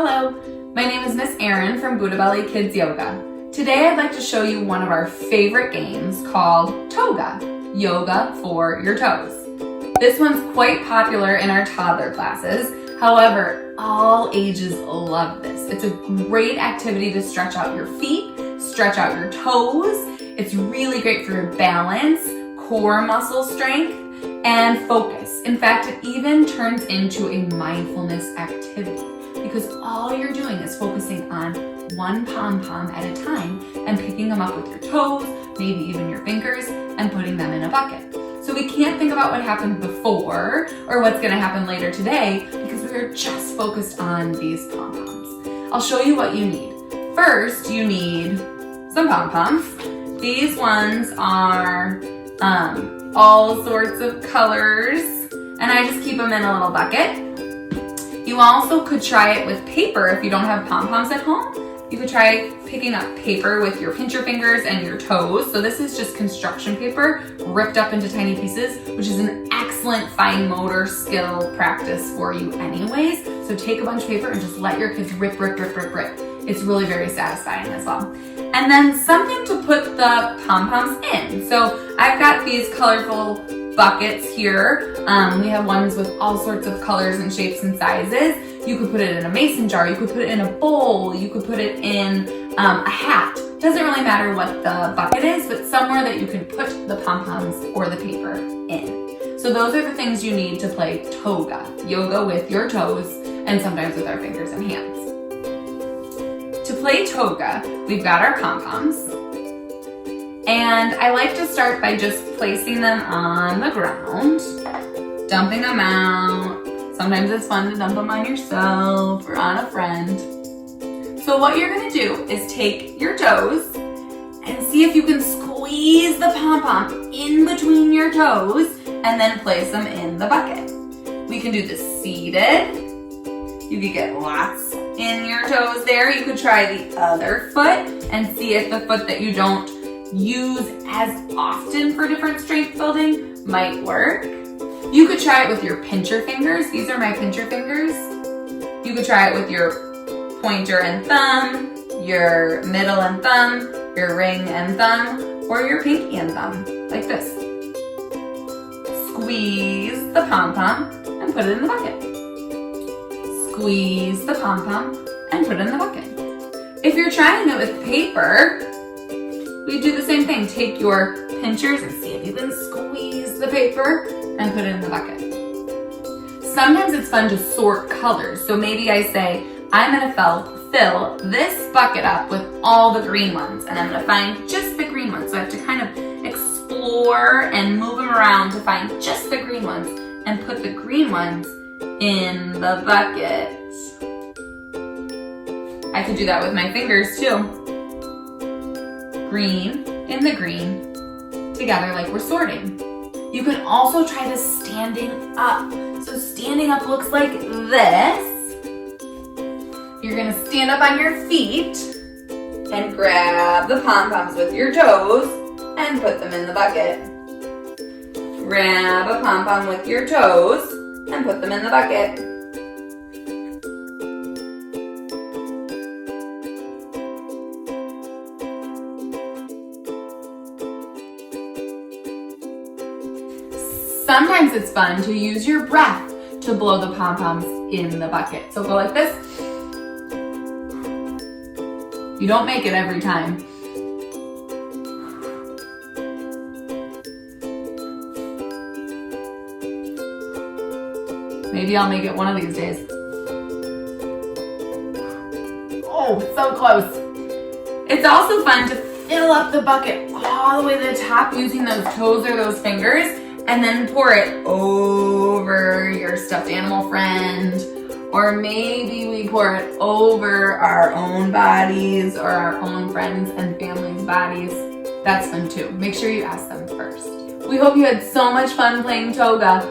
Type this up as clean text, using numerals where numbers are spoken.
Hello, my name is Miss Erin from Buddha Belly Kids Yoga. Today I'd like to show you one of our favorite games called Toega, Yoga for Your Toes. This one's quite popular in our toddler classes. However, all ages love this. It's a great activity to stretch out your feet, stretch out your toes. It's really great for your balance, core muscle strength, and focus. In fact, it even turns into a mindfulness activity because all you're doing is focusing on one pom-pom at a time and picking them up with your toes, maybe even your fingers, and putting them in a bucket. So we can't think about what happened before or what's going to happen later today because we're just focused on these pom-poms. I'll show you what you need. First, you need some pom-poms. These ones are all sorts of colors, and I just keep them in a little bucket. You also could try it with paper if you don't have pom-poms at home. You could try picking up paper with your pincher fingers and your toes. So this is just construction paper ripped up into tiny pieces, which is an excellent fine motor skill practice for you anyways. So take a bunch of paper and just let your kids rip. It's really very satisfying as well. And then something to put the pom-poms in. So I've got these colorful buckets here. We have ones with all sorts of colors and shapes and sizes. You could put it in a mason jar, you could put it in a bowl, you could put it in a hat. Doesn't really matter what the bucket is, but somewhere that you can put the pom-poms or the paper in. So those are the things you need to play Toega, yoga with your toes and sometimes with our fingers and hands. To play Toega, we've got our pom-poms. And I like to start by just placing them on the ground, dumping them out. Sometimes it's fun to dump them on yourself or on a friend. So what you're gonna do is take your toes and see if you can squeeze the pom-pom in between your toes and then place them in the bucket. We can do this seated. You could get lots in your toes there. You could try the other foot and see if the foot that you don't use as often for different strength building might work. You could try it with your pincher fingers. These are my pincher fingers. You could try it with your pointer and thumb, your middle and thumb, your ring and thumb, or your pinky and thumb, like this. Squeeze the pom-pom and put it in the bucket. Squeeze the pom-pom and put it in the bucket. If you're trying it with paper, we do the same thing. Take your pinchers and see if you can squeeze the paper and put it in the bucket. Sometimes it's fun to sort colors. So maybe I say, I'm gonna fill this bucket up with all the green ones, and I'm gonna find just the green ones. So I have to kind of explore and move them around to find just the green ones and put the green ones in the bucket. I could do that with my fingers too. Green in the green together like we're sorting. You can also try this standing up. So standing up looks like this. You're gonna stand up on your feet and grab the pom-poms with your toes and put them in the bucket. Grab a pom-pom with your toes and put them in the bucket. Sometimes it's fun to use your breath to blow the pom-poms in the bucket. So go like this. You don't make it every time. Maybe I'll make it one of these days. Oh, so close. It's also fun to fill up the bucket all the way to the top using those toes or those fingers, and then pour it over your stuffed animal friend, or maybe we pour it over our own bodies or our own friends and family's bodies. That's fun too. Make sure you ask them first. We hope you had so much fun playing Toega.